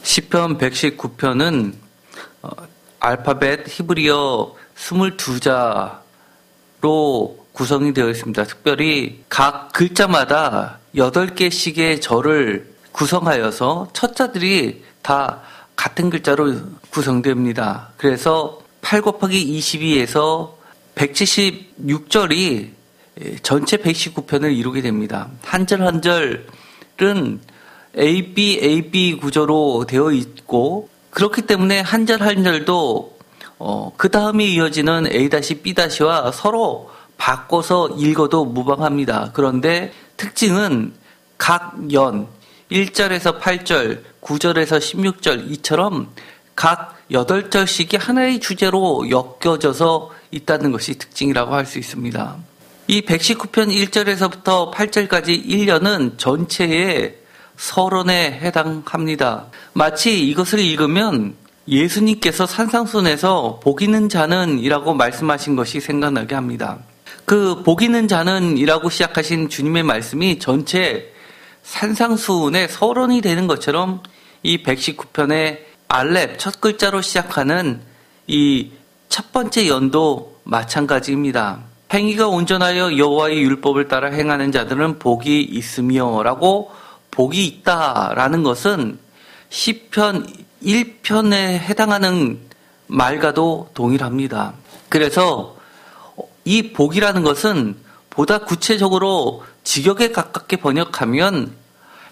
시편 119편은 알파벳 히브리어 22자로 구성이 되어 있습니다. 특별히 각 글자마다 8개씩의 절을 구성하여서 첫자들이 다 같은 글자로 구성됩니다. 그래서 8 곱하기 22에서 176절이 전체 119편을 이루게 됩니다. 한 절 한 절은 AB 구조로 되어 있고, 그렇기 때문에 한 절 한 절도 그 다음에 이어지는 A-B'와 서로 바꿔서 읽어도 무방합니다. 그런데 특징은 각 연 1절에서 8절, 9절에서 16절 이처럼 각 8절씩이 하나의 주제로 엮여져서 있다는 것이 특징이라고 할 수 있습니다. 이 119편 1절에서부터 8절까지 1년은 전체의 서론에 해당합니다. 마치 이것을 읽으면 예수님께서 산상순에서 복 있는 자는 이라고 말씀하신 것이 생각나게 합니다. 그 복 있는 자는 이라고 시작하신 주님의 말씀이 전체 산상순의 서론이 되는 것처럼 이 119편의 알렙 첫 글자로 시작하는 이 첫 번째 연도 마찬가지입니다. 행위가 온전하여 여호와의 율법을 따라 행하는 자들은 복이 있으며 라고 복이 있다라는 것은 시편 1편에 해당하는 말과도 동일합니다. 그래서 이 복이라는 것은 보다 구체적으로 직역에 가깝게 번역하면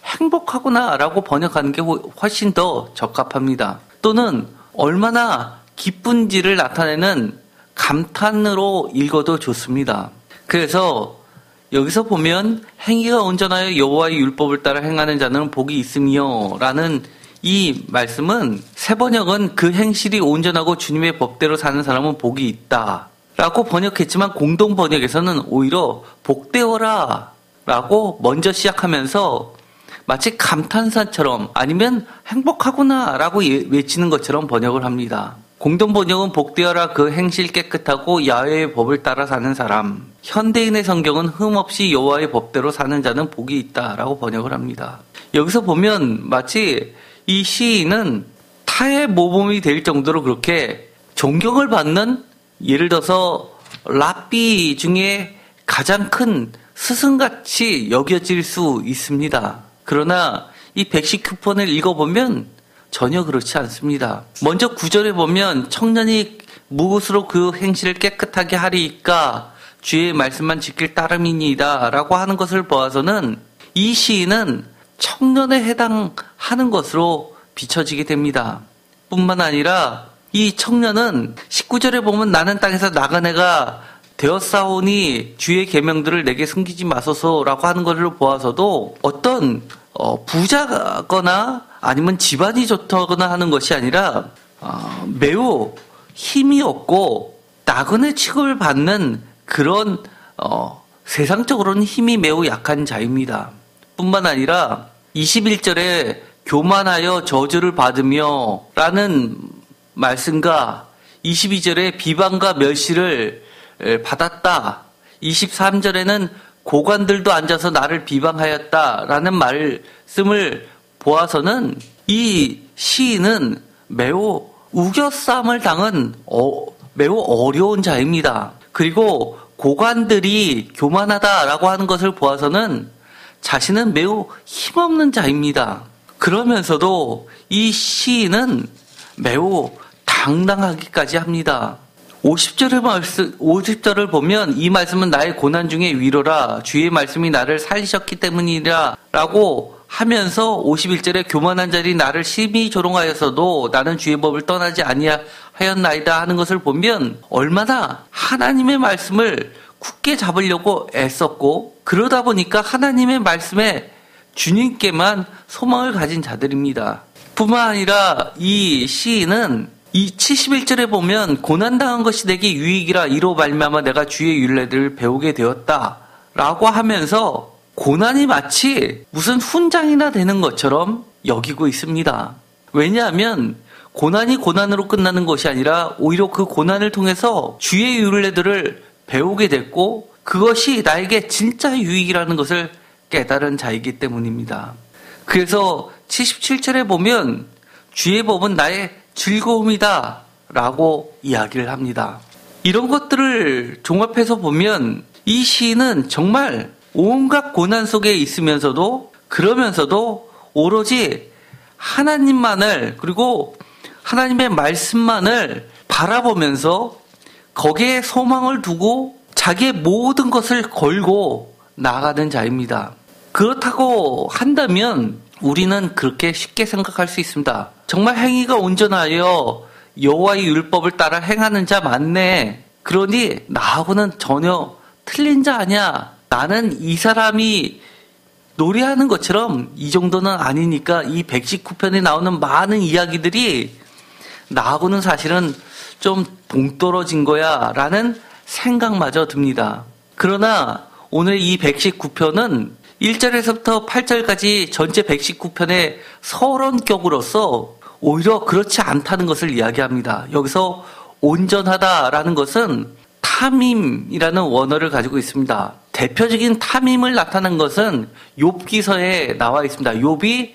행복하구나 라고 번역하는 게 훨씬 더 적합합니다. 또는 얼마나 기쁜지를 나타내는 감탄으로 읽어도 좋습니다. 그래서 여기서 보면 행위가 온전하여 여호와의 율법을 따라 행하는 자는 복이 있으며 라는 이 말씀은 새 번역은 그 행실이 온전하고 주님의 법대로 사는 사람은 복이 있다 라고 번역했지만 공동 번역에서는 오히려 복되어라 라고 먼저 시작하면서 마치 감탄사처럼 아니면 행복하구나 라고 외치는 것처럼 번역을 합니다. 공동 번역은 복되어라 그 행실 깨끗하고 야훼의 법을 따라 사는 사람. 현대인의 성경은 흠없이 여호와의 법대로 사는 자는 복이 있다라고 번역을 합니다. 여기서 보면 마치 이 시인은 타의 모범이 될 정도로 그렇게 존경을 받는, 예를 들어서 랍비 중에 가장 큰 스승같이 여겨질 수 있습니다. 그러나 이 119편을 읽어보면 전혀 그렇지 않습니다. 먼저 9절에 보면 청년이 무엇으로 그 행실을 깨끗하게 하리이까 주의 말씀만 지킬 따름이니이다 라고 하는 것을 보아서는 이 시인은 청년에 해당하는 것으로 비춰지게 됩니다. 뿐만 아니라 이 청년은 19절에 보면 나는 땅에서 나그네가 되었사오니 주의 계명들을 내게 숨기지 마소서라고 하는 것을 보아서도 어떤 부자거나 아니면 집안이 좋다거나 하는 것이 아니라 매우 힘이 없고 나그네 취급을 받는 그런 세상적으로는 힘이 매우 약한 자입니다. 뿐만 아니라 21절에 교만하여 저주를 받으며 라는 말씀과 22절에 비방과 멸시를 받았다. 23절에는 고관들도 앉아서 나를 비방하였다라는 말씀을 보아서는 이 시인은 매우 우겨쌈을 당한 매우 어려운 자입니다. 그리고 고관들이 교만하다라고 하는 것을 보아서는 자신은 매우 힘없는 자입니다. 그러면서도 이 시인은 매우 당당하기까지 합니다. 50절을 보면 이 말씀은 나의 고난 중에 위로라 주의 말씀이 나를 살리셨기 때문이라 라고 하면서 51절에 교만한 자들이 나를 심히 조롱하였어도 나는 주의 법을 떠나지 아니하였나이다 하는 것을 보면 얼마나 하나님의 말씀을 굳게 잡으려고 애썼고 그러다 보니까 하나님의 말씀에 주님께만 소망을 가진 자들입니다. 뿐만 아니라 이 시인은 이 71절에 보면 고난당한 것이 내게 유익이라 이로 말미암아 내가 주의 율례들을 배우게 되었다 라고 하면서 고난이 마치 무슨 훈장이나 되는 것처럼 여기고 있습니다. 왜냐하면 고난이 고난으로 끝나는 것이 아니라 오히려 그 고난을 통해서 주의 율례들을 배우게 됐고 그것이 나에게 진짜 유익이라는 것을 깨달은 자이기 때문입니다. 그래서 77절에 보면 주의 법은 나의 즐거움이다 라고 이야기를 합니다. 이런 것들을 종합해서 보면 이 시인은 정말 온갖 고난 속에 있으면서도 그러면서도 오로지 하나님만을 그리고 하나님의 말씀만을 바라보면서 거기에 소망을 두고 자기의 모든 것을 걸고 나아가는 자입니다. 그렇다고 한다면 우리는 그렇게 쉽게 생각할 수 있습니다. 정말 행위가 온전하여 여호와의 율법을 따라 행하는 자 맞네. 그러니 나하고는 전혀 틀린 자 아니야. 나는 이 사람이 노래하는 것처럼 이 정도는 아니니까 이 119편에 나오는 많은 이야기들이 나하고는 사실은 좀 동떨어진 거야 라는 생각마저 듭니다. 그러나 오늘 이 119편은 1절에서부터 8절까지 전체 119편의 서론격으로서 오히려 그렇지 않다는 것을 이야기합니다. 여기서 온전하다라는 것은 탐임이라는 원어를 가지고 있습니다. 대표적인 탐임을 나타낸 것은 욥기서에 나와 있습니다. 욥이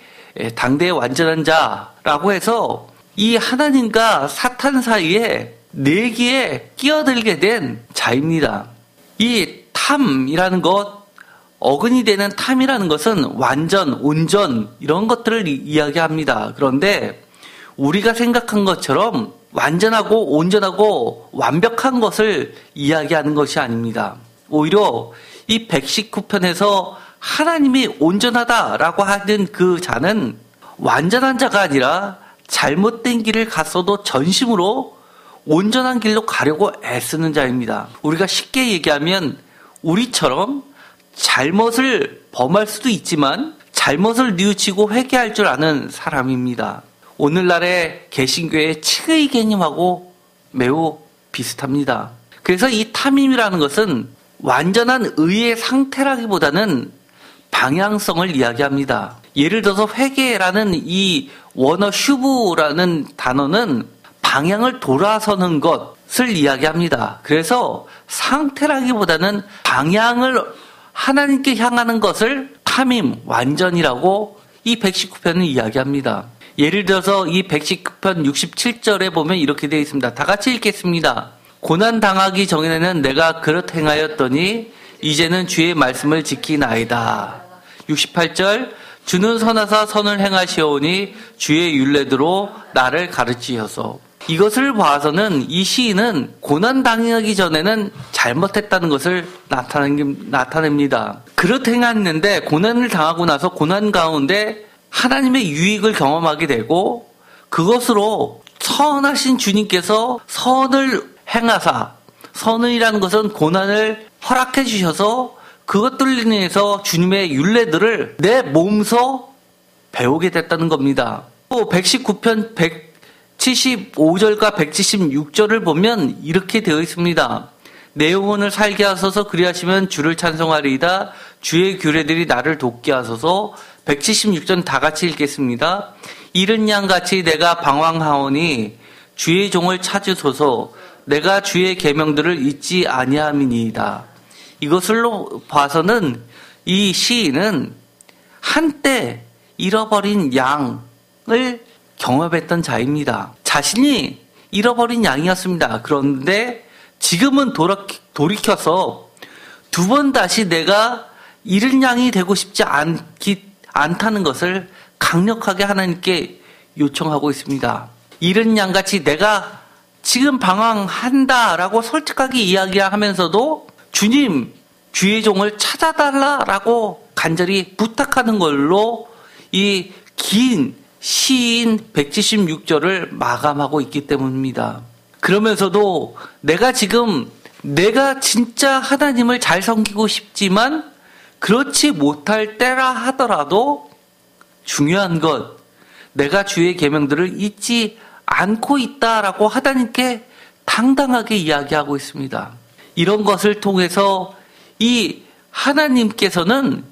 당대의 완전한 자라고 해서 이 하나님과 사탄 사이에 내기에 끼어들게 된 자입니다. 이 탐이라는 것, 어근이 되는 탐이라는 것은 완전, 온전 이런 것들을 이야기합니다. 그런데 우리가 생각한 것처럼 완전하고 온전하고 완벽한 것을 이야기하는 것이 아닙니다. 오히려 이 119편에서 하나님이 온전하다라고 하는 그 자는 완전한 자가 아니라 잘못된 길을 갔어도 전심으로 온전한 길로 가려고 애쓰는 자입니다. 우리가 쉽게 얘기하면 우리처럼 잘못을 범할 수도 있지만 잘못을 뉘우치고 회개할 줄 아는 사람입니다. 오늘날의 개신교의 칭의 개념하고 매우 비슷합니다. 그래서 이 탐임이라는 것은 완전한 의의 상태라기보다는 방향성을 이야기합니다. 예를 들어서 회개라는 이 원어 슈브라는 단어는 방향을 돌아서는 것을 이야기합니다. 그래서 상태라기보다는 방향을 하나님께 향하는 것을 탐임, 완전이라고 이 119편은 이야기합니다. 예를 들어서 이 119편 67절에 보면 이렇게 되어 있습니다. 다 같이 읽겠습니다. 고난 당하기 전에는 내가 그렇 행하였더니 이제는 주의 말씀을 지키나이다. 68절 주는 선하사 선을 행하시오니 주의 율례대로 나를 가르치셔서. 이것을 봐서는 이 시인은 고난 당하기 전에는 잘못했다는 것을 나타냅니다. 그렇 행했는데 고난을 당하고 나서 고난 가운데 하나님의 유익을 경험하게 되고 그것으로 선하신 주님께서 선을 행하사, 선이라는 것은 고난을 허락해 주셔서 그것들로 인해서 주님의 율례들을 내 몸소 배우게 됐다는 겁니다. 또 119편 175절과 176절을 보면 이렇게 되어 있습니다. 내 영혼을 살게 하소서 그리하시면 주를 찬송하리이다. 주의 규례들이 나를 돕게 하소서. 176절 다 같이 읽겠습니다. 이른 양같이 내가 방황하오니 주의 종을 찾으소서. 내가 주의 계명들을 잊지 아니함이니이다. 이것을로 봐서는 이 시인은 한때 잃어버린 양을 경험했던 자입니다. 자신이 잃어버린 양이었습니다. 그런데 지금은 돌이켜서 두 번 다시 내가 잃은 양이 되고 싶지 않다는 것을 강력하게 하나님께 요청하고 있습니다. 잃은 양같이 내가 지금 방황한다라고 솔직하게 이야기하면서도 주님, 주의 종을 찾아달라라고 간절히 부탁하는 걸로 이 긴 시인 176절을 마감하고 있기 때문입니다. 그러면서도 내가 진짜 하나님을 잘 섬기고 싶지만 그렇지 못할 때라 하더라도 중요한 것, 내가 주의 계명들을 잊지 않고 있다라고 하나님께 당당하게 이야기하고 있습니다. 이런 것을 통해서 이 하나님께서는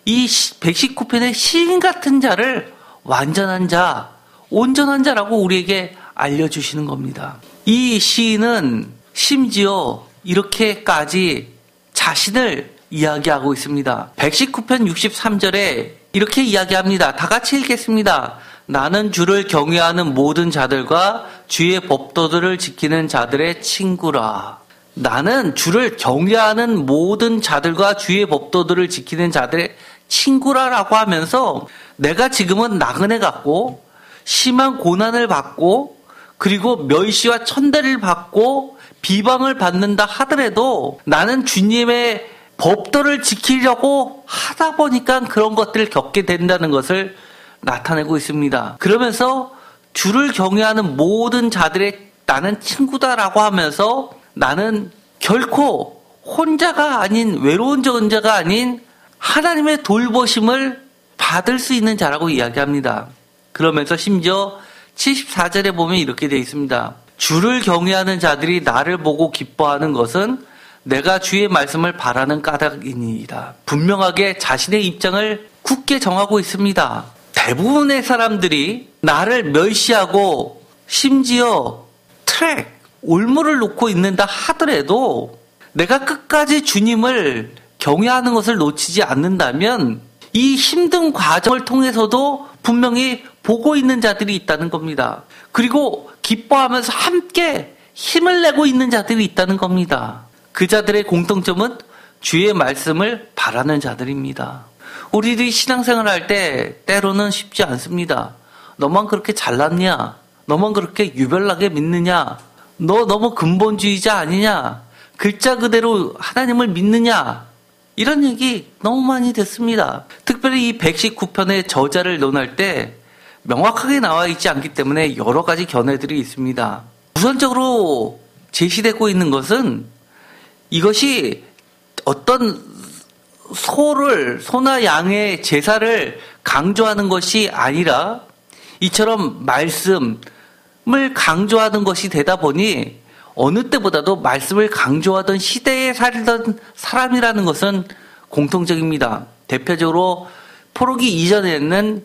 이 119편의 시인 같은 자를 완전한 자, 온전한 자라고 우리에게 알려주시는 겁니다. 이 시인은 심지어 이렇게까지 자신을 이야기하고 있습니다. 119편 63절에 이렇게 이야기합니다. 다 같이 읽겠습니다. 나는 주를 경외하는 모든 자들과 주의 법도들을 지키는 자들의 친구라. 나는 주를 경외하는 모든 자들과 주의 법도들을 지키는 자들의 친구라라고 하면서 내가 지금은 나그네 같고 심한 고난을 받고 그리고 멸시와 천대를 받고 비방을 받는다 하더라도 나는 주님의 법도를 지키려고 하다 보니까 그런 것들을 겪게 된다는 것을 나타내고 있습니다. 그러면서 주를 경외하는 모든 자들의 나는 친구다라고 하면서 나는 결코 혼자가 아닌 외로운 존재가 아닌 하나님의 돌보심을 받을 수 있는 자라고 이야기합니다. 그러면서 심지어 74절에 보면 이렇게 되어 있습니다. 주를 경외하는 자들이 나를 보고 기뻐하는 것은 내가 주의 말씀을 바라는 까닭이니이다. 분명하게 자신의 입장을 굳게 정하고 있습니다. 대부분의 사람들이 나를 멸시하고 심지어 올무를 놓고 있는다 하더라도 내가 끝까지 주님을 경외하는 것을 놓치지 않는다면 이 힘든 과정을 통해서도 분명히 보고 있는 자들이 있다는 겁니다. 그리고 기뻐하면서 함께 힘을 내고 있는 자들이 있다는 겁니다. 그 자들의 공통점은 주의 말씀을 바라는 자들입니다. 우리들이 신앙생활을 할 때 때로는 쉽지 않습니다. 너만 그렇게 잘났냐? 너만 그렇게 유별나게 믿느냐? 너 너무 근본주의자 아니냐? 글자 그대로 하나님을 믿느냐? 이런 얘기 너무 많이 듣습니다. 특별히 이 119편의 저자를 논할 때 명확하게 나와 있지 않기 때문에 여러 가지 견해들이 있습니다. 우선적으로 제시되고 있는 것은 이것이 어떤 소나 양의 제사를 강조하는 것이 아니라 이처럼 말씀을 강조하는 것이 되다 보니 어느 때보다도 말씀을 강조하던 시대에 살던 사람이라는 것은 공통적입니다. 대표적으로 포로기 이전에는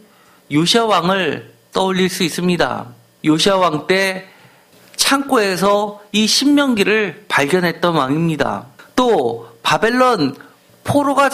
요시야 왕을 떠올릴 수 있습니다. 요시야 왕 때 창고에서 이 신명기를 발견했던 왕입니다. 또 바벨론 포로가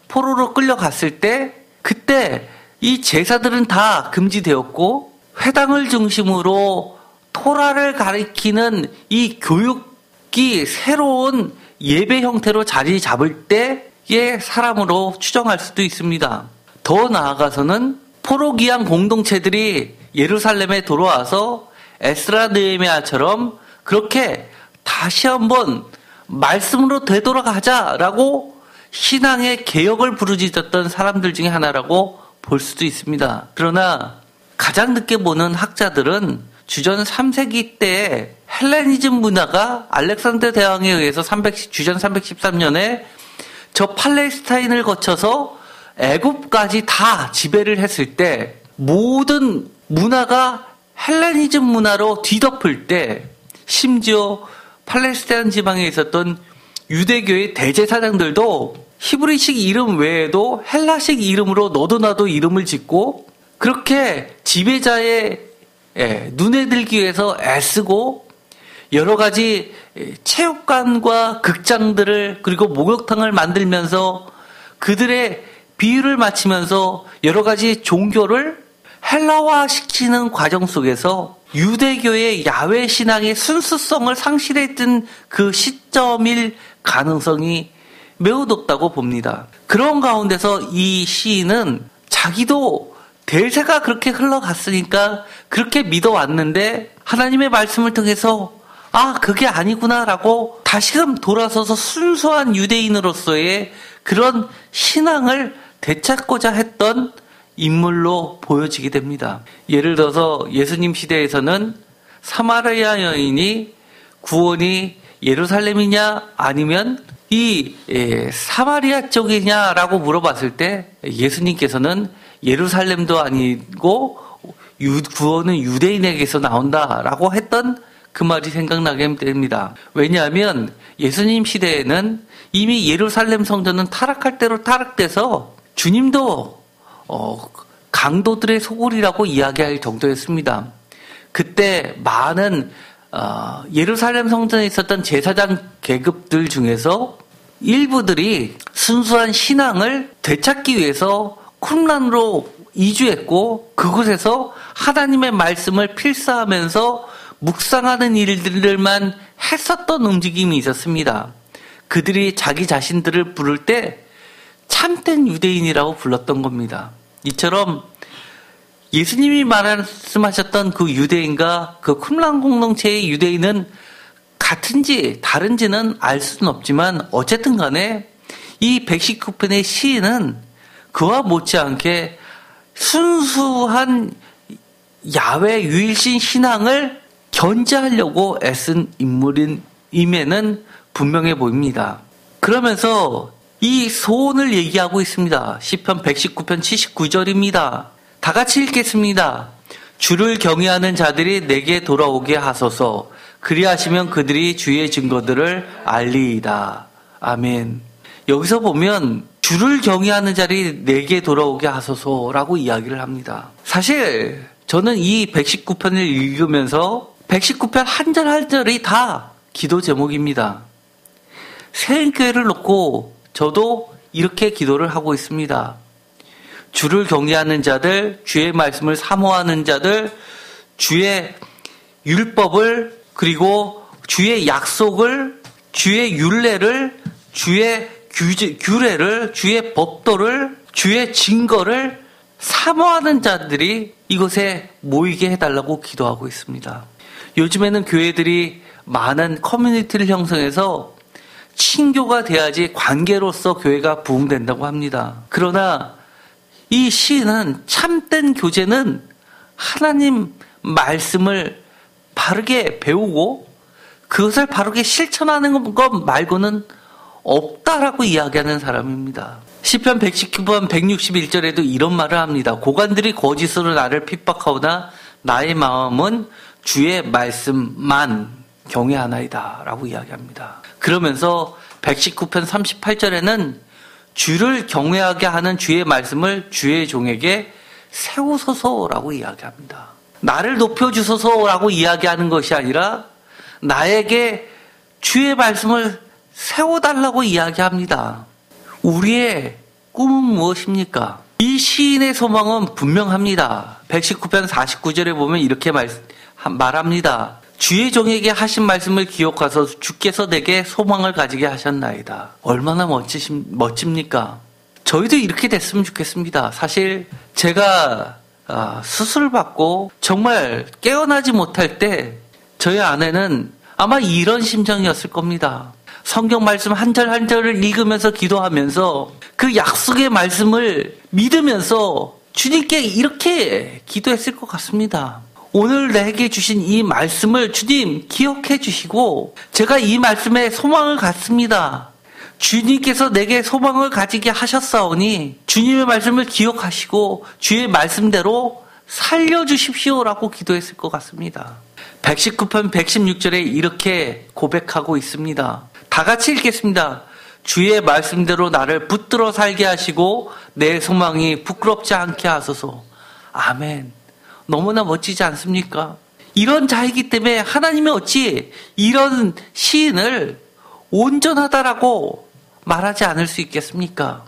포로로 끌려갔을 때 그때 이 제사들은 다 금지되었고 회당을 중심으로 토라를 가리키는 이 교육이 새로운 예배 형태로 자리 잡을 때의 사람으로 추정할 수도 있습니다. 더 나아가서는 포로기한 공동체들이 예루살렘에 돌아와서 에스라 느헤미야처럼 그렇게 다시 한번 말씀으로 되돌아가자라고 신앙의 개혁을 부르짖었던 사람들 중에 하나라고 볼 수도 있습니다. 그러나 가장 늦게 보는 학자들은 주전 3세기 때의 헬레니즘 문화가 알렉산더 대왕에 의해서 주전 313년에 저 팔레스타인을 거쳐서 애굽까지 다 지배를 했을 때 모든 문화가 헬레니즘 문화로 뒤덮을 때 심지어 팔레스타인 지방에 있었던 유대교의 대제사장들도 히브리식 이름 외에도 헬라식 이름으로 너도 나도 이름을 짓고 그렇게 지배자의 눈에 들기 위해서 애쓰고 여러 가지 체육관과 극장들을 그리고 목욕탕을 만들면서 그들의 비유를 맞추면서 여러 가지 종교를 헬라화시키는 과정 속에서 유대교의 야훼 신앙의 순수성을 상실했던 그 시점일 가능성이 매우 높다고 봅니다. 그런 가운데서 이 시인은 자기도 대세가 그렇게 흘러갔으니까 그렇게 믿어왔는데 하나님의 말씀을 통해서 그게 아니구나라고 다시금 돌아서서 순수한 유대인으로서의 그런 신앙을 되찾고자 했던 인물로 보여지게 됩니다. 예를 들어서 예수님 시대에서는 사마리아 여인이 구원이 예루살렘이냐 아니면 이 사마리아 쪽이냐라고 물어봤을 때 예수님께서는 예루살렘도 아니고 구원은 유대인에게서 나온다라고 했던 그 말이 생각나게 됩니다. 왜냐하면 예수님 시대에는 이미 예루살렘 성전은 타락할 대로 타락돼서 주님도 강도들의 소굴이라고 이야기할 정도였습니다. 그때 많은 예루살렘 성전에 있었던 제사장 계급들 중에서 일부들이 순수한 신앙을 되찾기 위해서 쿰란으로 이주했고 그곳에서 하나님의 말씀을 필사하면서 묵상하는 일들만 했었던 움직임이 있었습니다. 그들이 자기 자신들을 부를 때 참된 유대인이라고 불렀던 겁니다. 이처럼 예수님이 말씀하셨던 그 유대인과 그 쿰란 공동체의 유대인은 같은지 다른지는 알 수는 없지만 어쨌든 간에 이 119편의 시인은 그와 못지않게 순수한 야훼 유일신 신앙을 견지하려고 애쓴 인물임에는 분명해 보입니다. 그러면서 이 소원을 얘기하고 있습니다. 시편 119편 79절입니다. 다 같이 읽겠습니다. 주를 경외하는 자들이 내게 돌아오게 하소서. 그리하시면 그들이 주의 증거들을 알리이다. 아멘. 여기서 보면 주를 경외하는 자들이 내게 돌아오게 하소서라고 이야기를 합니다. 사실 저는 이 119편을 읽으면서 119편 한 절 한 절이 다 기도 제목입니다. 새인교회를 놓고 저도 이렇게 기도를 하고 있습니다. 주를 경외하는 자들, 주의 말씀을 사모하는 자들, 주의 율법을 그리고 주의 약속을, 주의 율례를, 주의 규례를, 주의 법도를, 주의 증거를 사모하는 자들이 이곳에 모이게 해달라고 기도하고 있습니다. 요즘에는 교회들이 많은 커뮤니티를 형성해서 친교가 돼야지 관계로서 교회가 부흥된다고 합니다. 그러나 이 시인은 참된 교제는 하나님 말씀을 바르게 배우고 그것을 바르게 실천하는 것 말고는 없다라고 이야기하는 사람입니다. 시편 119편 161절에도 이런 말을 합니다. 고관들이 거짓으로 나를 핍박하오나 나의 마음은 주의 말씀만 경외하나이다 라고 이야기합니다. 그러면서 119편 38절에는 주를 경외하게 하는 주의 말씀을 주의 종에게 세우소서라고 이야기합니다. 나를 높여주소서라고 이야기하는 것이 아니라 나에게 주의 말씀을 세워달라고 이야기합니다. 우리의 꿈은 무엇입니까? 이 시인의 소망은 분명합니다. 119편 49절에 보면 이렇게 말합니다. 주의 종에게 하신 말씀을 기억하서 주께서 내게 소망을 가지게 하셨나이다. 얼마나 멋집니까? 저희도 이렇게 됐으면 좋겠습니다. 사실 제가 수술을 받고 정말 깨어나지 못할 때 저희 아내는 아마 이런 심정이었을 겁니다. 성경 말씀 한 절 한 절을 읽으면서 기도하면서 그 약속의 말씀을 믿으면서 주님께 이렇게 기도했을 것 같습니다. 오늘 내게 주신 이 말씀을 주님 기억해 주시고 제가 이 말씀에 소망을 갖습니다. 주님께서 내게 소망을 가지게 하셨사오니 주님의 말씀을 기억하시고 주의 말씀대로 살려주십시오라고 기도했을 것 같습니다. 119편 116절에 이렇게 고백하고 있습니다. 다 같이 읽겠습니다. 주의 말씀대로 나를 붙들어 살게 하시고 내 소망이 부끄럽지 않게 하소서. 아멘. 너무나 멋지지 않습니까? 이런 자이기 때문에 하나님이 어찌 이런 시인을 온전하다라고 말하지 않을 수 있겠습니까?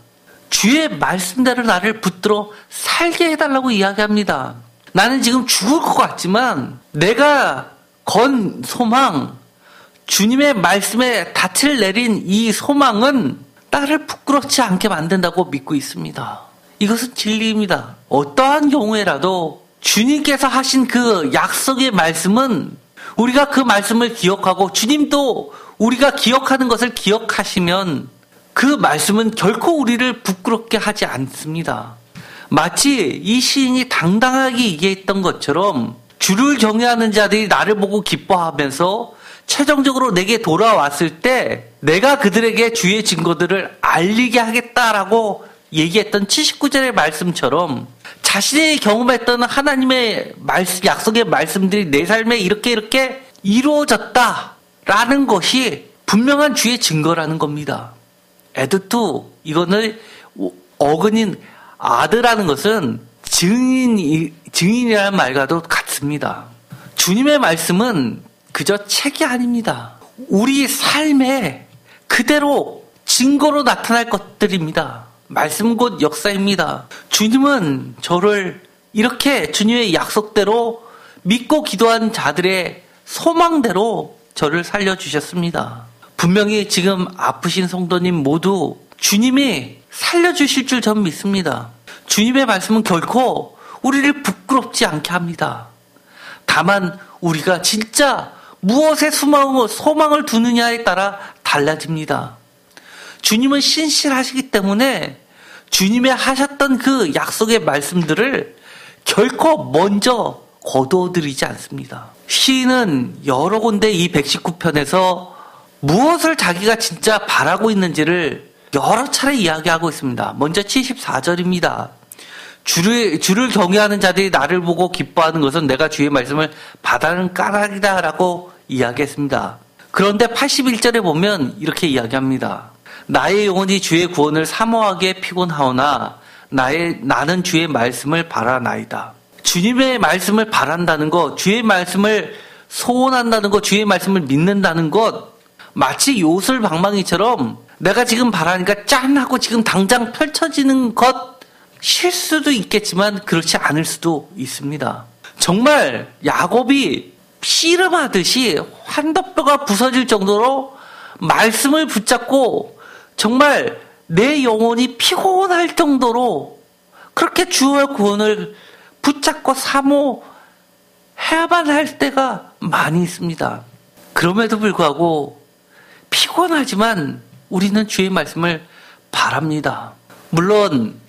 주의 말씀대로 나를 붙들어 살게 해달라고 이야기합니다. 나는 지금 죽을 것 같지만 내가 건 소망, 주님의 말씀에 닻을 내린 이 소망은 나를 부끄럽지 않게 만든다고 믿고 있습니다. 이것은 진리입니다. 어떠한 경우에라도 주님께서 하신 그 약속의 말씀은 우리가 그 말씀을 기억하고 주님도 우리가 기억하는 것을 기억하시면 그 말씀은 결코 우리를 부끄럽게 하지 않습니다. 마치 이 시인이 당당하게 얘기했던 것처럼 주를 경외하는 자들이 나를 보고 기뻐하면서 최종적으로 내게 돌아왔을 때 내가 그들에게 주의 증거들을 알리게 하겠다라고 얘기했던 79절의 말씀처럼 자신이 경험했던 하나님의 말씀, 약속의 말씀들이 내 삶에 이렇게 이루어졌다라는 것이 분명한 주의 증거라는 겁니다. 에드투, 이거는 어근인 아드라는 것은 증인이라는 말과도 같습니다. 주님의 말씀은 그저 책이 아닙니다. 우리 삶에 그대로 증거로 나타날 것들입니다. 말씀 곧 역사입니다. 주님은 저를 이렇게 주님의 약속대로 믿고 기도한 자들의 소망대로 저를 살려주셨습니다. 분명히 지금 아프신 성도님 모두 주님이 살려주실 줄 전 믿습니다. 주님의 말씀은 결코 우리를 부끄럽지 않게 합니다. 다만 우리가 진짜 무엇에 소망을 두느냐에 따라 달라집니다. 주님은 신실하시기 때문에 주님의 하셨던 그 약속의 말씀들을 결코 먼저 거두어들이지 않습니다. 시인은 여러 군데 이 119편에서 무엇을 자기가 진짜 바라고 있는지를 여러 차례 이야기하고 있습니다. 먼저 74절입니다. 주를 경외하는 자들이 나를 보고 기뻐하는 것은 내가 주의 말씀을 받아는 까닭이다 라고 이야기했습니다. 그런데 81절에 보면 이렇게 이야기합니다. 나의 영혼이 주의 구원을 사모하기에 피곤하오나 나는 주의 말씀을 바라나이다. 주님의 말씀을 바란다는 것, 주의 말씀을 소원한다는 것, 주의 말씀을 믿는다는 것, 마치 요술방망이처럼 내가 지금 바라니까 짠 하고 지금 당장 펼쳐지는 것일 수도 있겠지만 그렇지 않을 수도 있습니다. 정말 야곱이 씨름하듯이 환더뼈가 부서질 정도로 말씀을 붙잡고 정말 내 영혼이 피곤할 정도로 그렇게 주의 구원을 붙잡고 사모해야만 할 때가 많이 있습니다. 그럼에도 불구하고 피곤하지만 우리는 주의 말씀을 바랍니다. 물론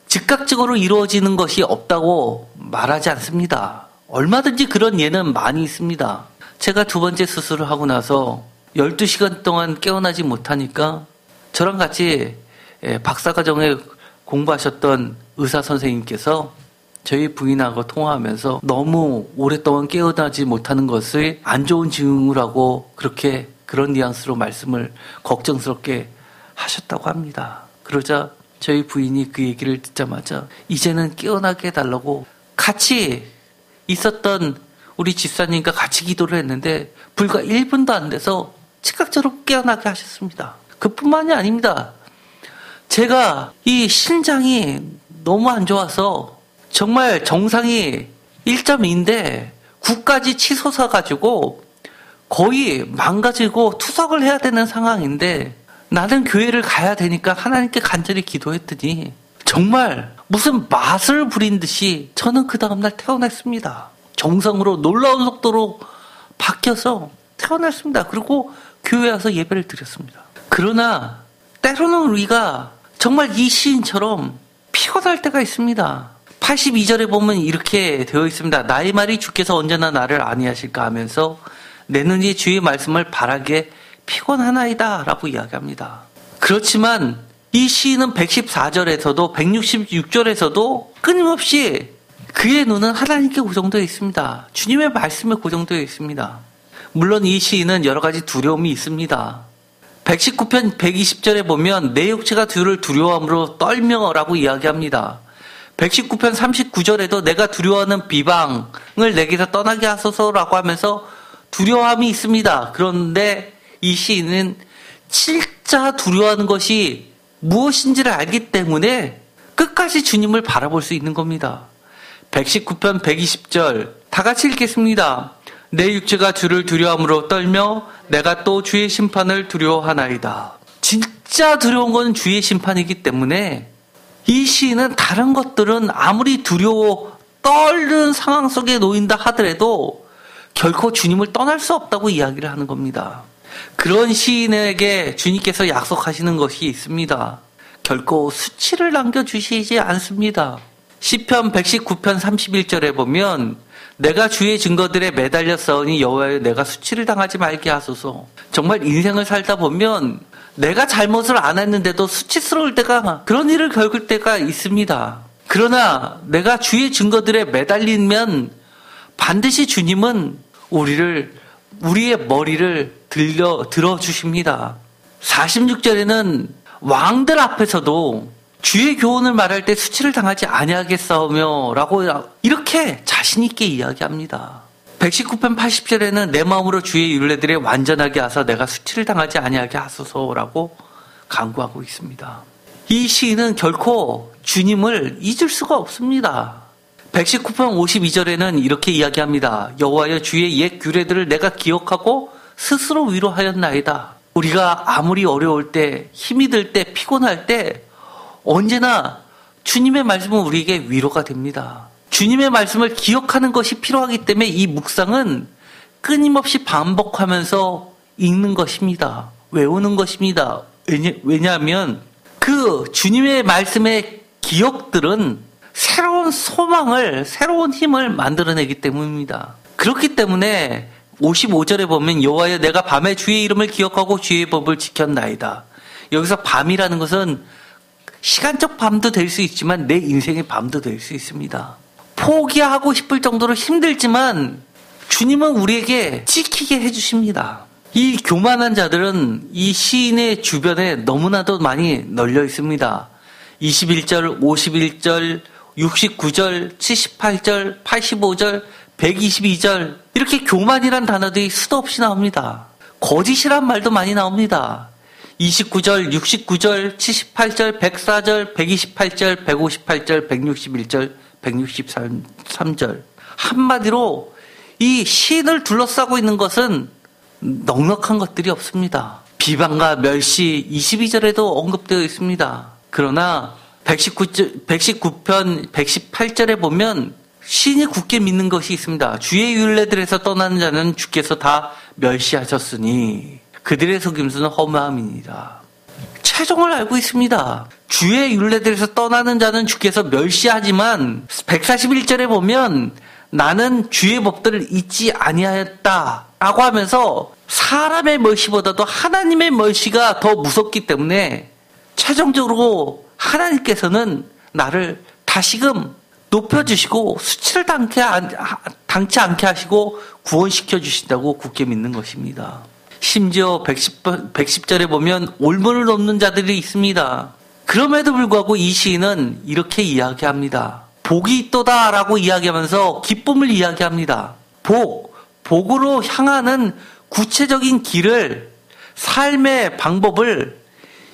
즉각적으로 이루어지는 것이 없다고 말하지 않습니다. 얼마든지 그런 예는 많이 있습니다. 제가 두 번째 수술을 하고 나서 12시간 동안 깨어나지 못하니까 저랑 같이 박사과정에 공부하셨던 의사 선생님께서 저희 부인하고 통화하면서 너무 오랫동안 깨어나지 못하는 것을 안 좋은 징후라고 그런 뉘앙스로 말씀을 걱정스럽게 하셨다고 합니다. 그러자 저희 부인이 그 얘기를 듣자마자 이제는 깨어나게 해달라고 같이 있었던 우리 집사님과 같이 기도를 했는데 불과 1분도 안 돼서 즉각적으로 깨어나게 하셨습니다. 그뿐만이 아닙니다. 제가 이 신장이 너무 안 좋아서 정말 정상이 1.2인데 9까지 치솟아가지고 거의 망가지고 투석을 해야 되는 상황인데 나는 교회를 가야 되니까 하나님께 간절히 기도했더니 정말 무슨 맛을 부린 듯이 저는 그 다음날 태어났습니다. 정상으로 놀라운 속도로 바뀌어서 태어났습니다. 그리고 교회에 와서 예배를 드렸습니다. 그러나 때로는 우리가 정말 이 시인처럼 피곤할 때가 있습니다. 82절에 보면 이렇게 되어 있습니다. 나의 말이 주께서 언제나 나를 안위하실까 하면서 내 눈이 주의 말씀을 바라기에 피곤하나이다 라고 이야기합니다. 그렇지만 이 시인은 114절에서도 166절에서도 끊임없이 그의 눈은 하나님께 고정되어 있습니다. 주님의 말씀에 고정되어 있습니다. 물론 이 시인은 여러 가지 두려움이 있습니다. 119편 120절에 보면 내 육체가 주를 두려워함으로 떨며라고 이야기합니다. 119편 39절에도 내가 두려워하는 비방을 내게서 떠나게 하소서라고 하면서 두려움이 있습니다. 그런데 이 시인은 진짜 두려워하는 것이 무엇인지를 알기 때문에 끝까지 주님을 바라볼 수 있는 겁니다. 119편 120절 다 같이 읽겠습니다. 내 육체가 주를 두려움으로 떨며 내가 또 주의 심판을 두려워하나이다. 진짜 두려운 건 주의 심판이기 때문에 이 시인은 다른 것들은 아무리 두려워 떨는 상황 속에 놓인다 하더라도 결코 주님을 떠날 수 없다고 이야기를 하는 겁니다. 그런 시인에게 주님께서 약속하시는 것이 있습니다. 결코 수치를 남겨주시지 않습니다. 시편 119편 31절에 보면 내가 주의 증거들에 매달려 싸우니 여호와여 내가 수치를 당하지 말게 하소서. 정말 인생을 살다 보면 내가 잘못을 안 했는데도 수치스러울 때가 그런 일을 겪을 때가 있습니다. 그러나 내가 주의 증거들에 매달리면 반드시 주님은 우리의 머리를 들어주십니다. 46절에는 왕들 앞에서도 주의 교훈을 말할 때 수치를 당하지 아니하겠사오며 라고 이렇게 자신 있게 이야기합니다. 119편 80절에는 내 마음으로 주의 율례들에 완전하게 하사 내가 수치를 당하지 아니하게 하소서라고 간구하고 있습니다. 이 시인은 결코 주님을 잊을 수가 없습니다. 119편 52절에는 이렇게 이야기합니다. 여호와여 주의 옛 규례들을 내가 기억하고 스스로 위로하였나이다. 우리가 아무리 어려울 때, 힘이 들 때, 피곤할 때 언제나 주님의 말씀은 우리에게 위로가 됩니다. 주님의 말씀을 기억하는 것이 필요하기 때문에 이 묵상은 끊임없이 반복하면서 읽는 것입니다. 외우는 것입니다. 왜냐하면 그 주님의 말씀의 기억들은 새로운 소망을, 새로운 힘을 만들어내기 때문입니다. 그렇기 때문에 55절에 보면 여호와여 내가 밤에 주의 이름을 기억하고 주의 법을 지켰나이다. 여기서 밤이라는 것은 시간적 밤도 될 수 있지만 내 인생의 밤도 될 수 있습니다. 포기하고 싶을 정도로 힘들지만 주님은 우리에게 지키게 해주십니다. 이 교만한 자들은 이 시인의 주변에 너무나도 많이 널려 있습니다. 21절, 51절, 69절, 78절, 85절, 122절 이렇게 교만이란 단어들이 수도 없이 나옵니다. 거짓이란 말도 많이 나옵니다. 29절, 69절, 78절, 104절, 128절, 158절, 161절, 163절. 한마디로 이 시인을 둘러싸고 있는 것은 넉넉한 것들이 없습니다. 비방과 멸시 22절에도 언급되어 있습니다. 그러나 119편 118절에 보면 시인이 굳게 믿는 것이 있습니다. 주의 율례들에서 떠나는 자는 주께서 다 멸시하셨으니 그들의 속임수는 허무함이니라. 최종을 알고 있습니다. 주의 율례들에서 떠나는 자는 주께서 멸시하지만 141절에 보면 나는 주의 법들을 잊지 아니하였다 라고 하면서 사람의 멸시보다도 하나님의 멸시가 더 무섭기 때문에 최종적으로 하나님께서는 나를 다시금 높여주시고 수치를 당치 않게 하시고 구원시켜 주신다고 굳게 믿는 것입니다. 심지어 110절에 보면 올무를 넘는 자들이 있습니다. 그럼에도 불구하고 이 시인은 이렇게 이야기합니다. 복이 있도다 라고 이야기하면서 기쁨을 이야기합니다. 복으로 향하는 구체적인 길을, 삶의 방법을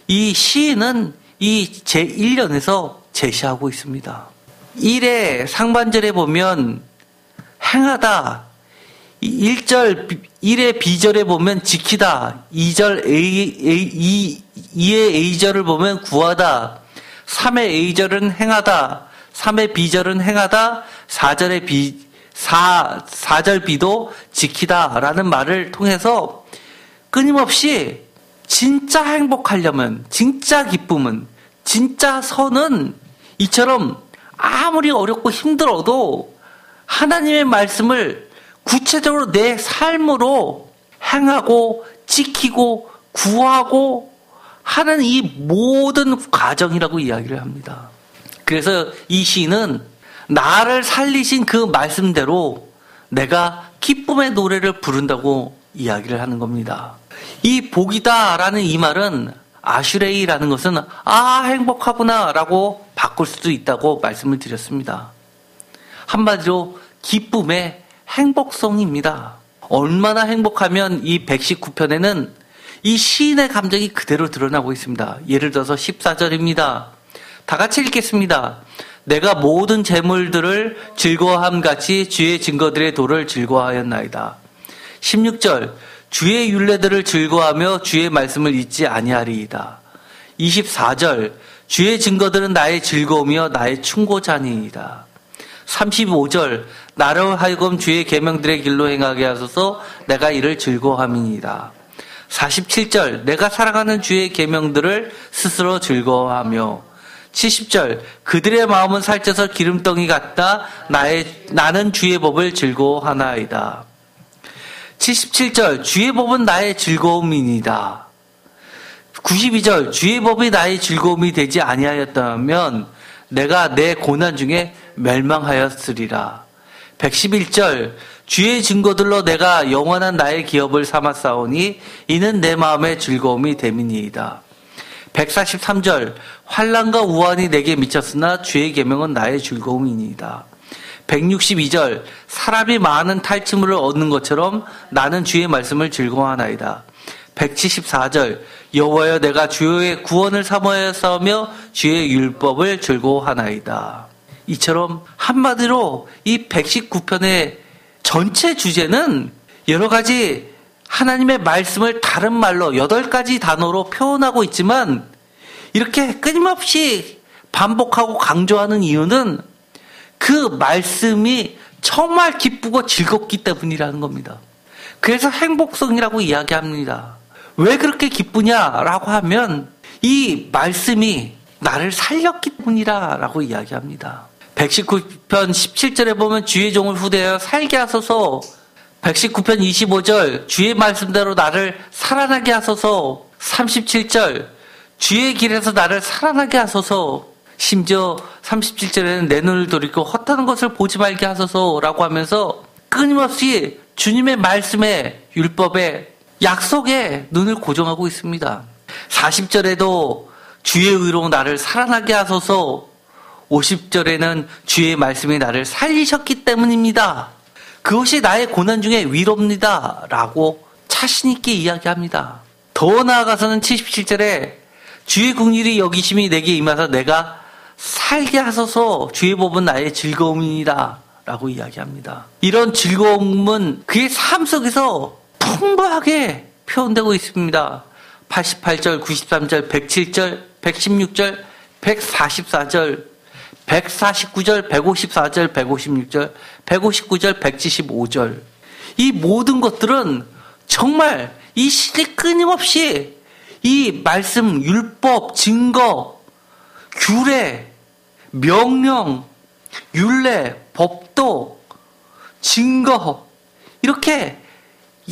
이 시인은 이 제1년에서 제시하고 있습니다. 1의 상반절에 보면 행하다, 1의 B절에 보면 지키다, 2의 A절을 보면 구하다, 3의 A절은 행하다, 3의 B절은 행하다, 4절 B도 지키다 라는 말을 통해서 끊임없이 진짜 행복하려면, 진짜 기쁨은, 진짜 선은 이처럼 아무리 어렵고 힘들어도 하나님의 말씀을 구체적으로 내 삶으로 행하고 지키고 구하고 하는 이 모든 과정이라고 이야기를 합니다. 그래서 이 시인은 나를 살리신 그 말씀대로 내가 기쁨의 노래를 부른다고 이야기를 하는 겁니다. 이 복이다라는 이 말은 아슈레이라는 것은 행복하구나 라고 바꿀 수도 있다고 말씀을 드렸습니다. 한마디로 기쁨의 행복성입니다. 얼마나 행복하면 이 119편에는 이 시인의 감정이 그대로 드러나고 있습니다. 예를 들어서 14절입니다. 다 같이 읽겠습니다. 내가 모든 재물들을 즐거워함같이 주의 증거들의 도를 즐거워하였나이다. 16절 주의 율례들을 즐거워하며 주의 말씀을 잊지 아니하리이다. 24절 주의 증거들은 나의 즐거움이요 나의 충고자니이다. 35절 나로 하여금 주의 계명들의 길로 행하게 하소서 내가 이를 즐거워함이니이다. 47절 내가 사랑하는 주의 계명들을 스스로 즐거워하며 70절 그들의 마음은 살쪄서 기름덩이 같다 나는 주의 법을 즐거워하나이다. 77절 주의 법은 나의 즐거움이니이다. 92절 주의 법이 나의 즐거움이 되지 아니하였다면 내가 내 고난 중에 멸망하였으리라. 111절 주의 증거들로 내가 영원한 나의 기업을 삼았사오니 이는 내 마음의 즐거움이 됨이니이다. 143절 환난과 우환이 내게 미쳤으나 주의 계명은 나의 즐거움이니이다. 162절 사람이 많은 탈취물을 얻는 것처럼 나는 주의 말씀을 즐거워하나이다. 174절 여호와여 내가 주의 구원을 사모하였으며 주의 율법을 즐거워하나이다. 이처럼 한마디로 이 119편의 전체 주제는 여러 가지 하나님의 말씀을 다른 말로 8가지 단어로 표현하고 있지만 이렇게 끊임없이 반복하고 강조하는 이유는 그 말씀이 정말 기쁘고 즐겁기 때문이라는 겁니다. 그래서 행복성이라고 이야기합니다. 왜 그렇게 기쁘냐라고 하면 이 말씀이 나를 살렸기 때문이라고 이야기합니다. 119편 17절에 보면 주의 종을 후대하여 살게 하소서. 119편 25절 주의 말씀대로 나를 살아나게 하소서. 37절 주의 길에서 나를 살아나게 하소서. 심지어 37절에는 내 눈을 돌이켜 헛하는 것을 보지 말게 하소서라고 하면서 끊임없이 주님의 말씀에 율법에 약속에 눈을 고정하고 있습니다. 40절에도 주의 의로 나를 살아나게 하소서. 50절에는 주의 말씀이 나를 살리셨기 때문입니다. 그것이 나의 고난 중에 위로입니다. 라고 자신 있게 이야기합니다. 더 나아가서는 77절에 주의 긍휼이 여기심이 내게 임하사 내가 살게 하소서. 주의 법은 나의 즐거움이다. 라고 이야기합니다. 이런 즐거움은 그의 삶 속에서 풍부하게 표현되고 있습니다. 88절, 93절, 107절, 116절, 144절, 149절, 154절, 156절, 159절, 175절. 이 모든 것들은 정말 이 시대 끊임없이 이 말씀, 율법, 증거, 규례, 명령, 율례, 법도, 증거 이렇게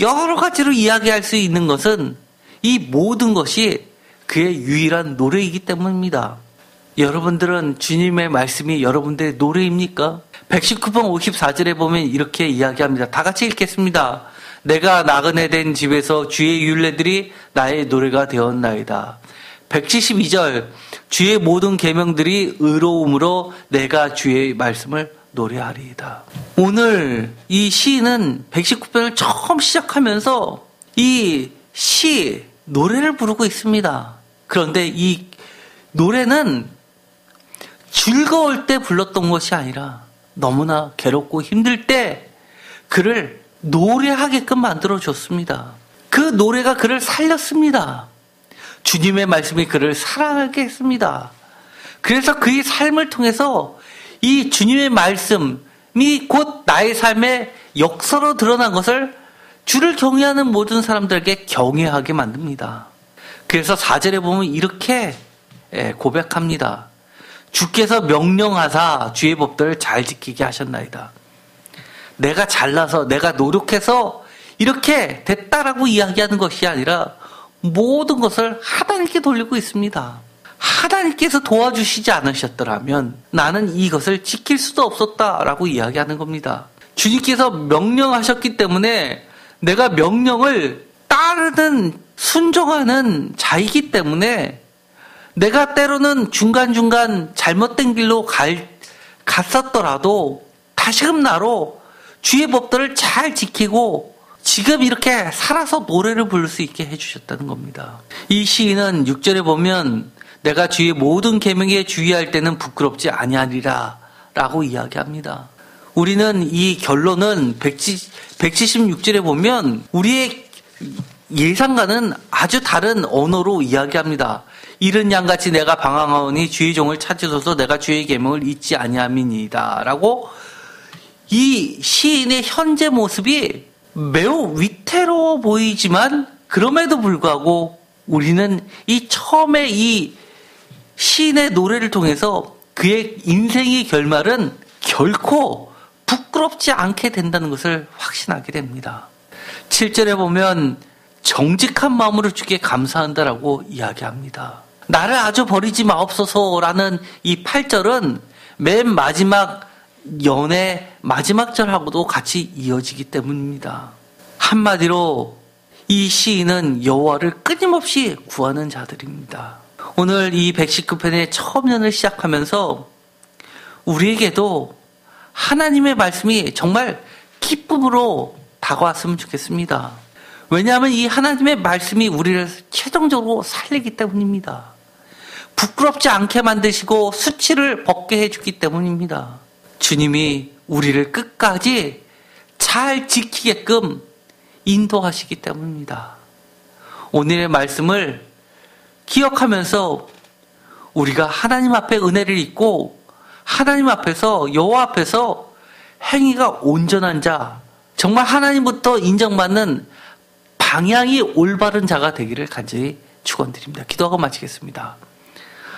여러 가지로 이야기할 수 있는 것은 이 모든 것이 그의 유일한 노래이기 때문입니다. 여러분들은 주님의 말씀이 여러분들의 노래입니까? 119편 54절에 보면 이렇게 이야기합니다. 다 같이 읽겠습니다. 내가 나그네 된 집에서 주의 율례들이 나의 노래가 되었나이다. 172절 주의 모든 계명들이 의로움으로 내가 주의 말씀을 노래하리이다. 오늘 이 시인은 119편을 처음 시작하면서 이 시, 노래를 부르고 있습니다. 그런데 이 노래는 즐거울 때 불렀던 것이 아니라 너무나 괴롭고 힘들 때 그를 노래하게끔 만들어줬습니다. 그 노래가 그를 살렸습니다. 주님의 말씀이 그를 사랑하게 했습니다. 그래서 그의 삶을 통해서 이 주님의 말씀이 곧 나의 삶의 역사로 드러난 것을 주를 경외하는 모든 사람들에게 경외하게 만듭니다. 그래서 4절에 보면 이렇게 고백합니다. 주께서 명령하사 주의 법들을 잘 지키게 하셨나이다. 내가 잘나서 내가 노력해서 이렇게 됐다라고 이야기하는 것이 아니라 모든 것을 하나님께 돌리고 있습니다. 하나님께서 도와주시지 않으셨더라면 나는 이것을 지킬 수도 없었다라고 이야기하는 겁니다. 주님께서 명령하셨기 때문에 내가 명령을 따르는 순종하는 자이기 때문에 내가 때로는 중간중간 잘못된 길로 갔었더라도 다시금 나로 주의 법들을 잘 지키고 지금 이렇게 살아서 노래를 부를 수 있게 해주셨다는 겁니다. 이 시인은 6절에 보면 내가 주의 모든 계명에 주의할 때는 부끄럽지 아니하리라 라고 이야기합니다. 우리는 이 결론은 176절에 보면 우리의 예상과는 아주 다른 언어로 이야기합니다. 이른 양같이 내가 방황하오니 주의 종을 찾으소서 내가 주의 계명을 잊지 아니함이니이다 라고 이 시인의 현재 모습이 매우 위태로워 보이지만 그럼에도 불구하고 우리는 이 처음에 이 시인의 노래를 통해서 그의 인생의 결말은 결코 부끄럽지 않게 된다는 것을 확신하게 됩니다. 7절에 보면 정직한 마음으로 주께 감사한다라고 이야기합니다. 나를 아주 버리지 마옵소서라는 이 8절은 맨 마지막 연의 마지막 절하고도 같이 이어지기 때문입니다. 한마디로 이 시인은 여호와를 끊임없이 구하는 자들입니다. 오늘 이 119편의 처음 연을 시작하면서 우리에게도 하나님의 말씀이 정말 기쁨으로 다가왔으면 좋겠습니다. 왜냐하면 이 하나님의 말씀이 우리를 최종적으로 살리기 때문입니다. 부끄럽지 않게 만드시고 수치를 벗게 해주기 때문입니다. 주님이 우리를 끝까지 잘 지키게끔 인도하시기 때문입니다. 오늘의 말씀을 기억하면서 우리가 하나님 앞에 은혜를 입고 하나님 앞에서 여호와 앞에서 행위가 온전한 자, 정말 하나님부터 인정받는 방향이 올바른 자가 되기를 간절히 축원드립니다. 기도하고 마치겠습니다.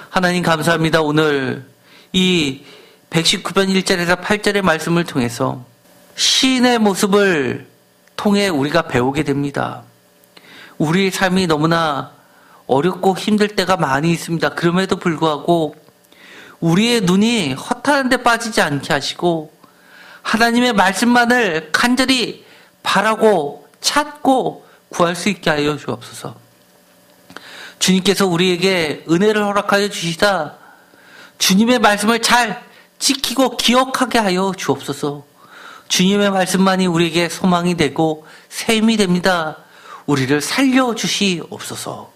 하나님 감사합니다. 오늘 이 119편 1절에서 8절의 말씀을 통해서 시인의 모습을 통해 우리가 배우게 됩니다. 우리의 삶이 너무나 어렵고 힘들 때가 많이 있습니다. 그럼에도 불구하고 우리의 눈이 허탄한 데 빠지지 않게 하시고 하나님의 말씀만을 간절히 바라고 찾고 구할 수 있게 하여 주옵소서. 주님께서 우리에게 은혜를 허락하여 주시다 주님의 말씀을 잘 지키고 기억하게 하여 주옵소서. 주님의 말씀만이 우리에게 소망이 되고 새 힘이 됩니다. 우리를 살려주시옵소서.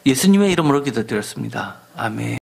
예수님의 이름으로 기도드렸습니다. 아멘.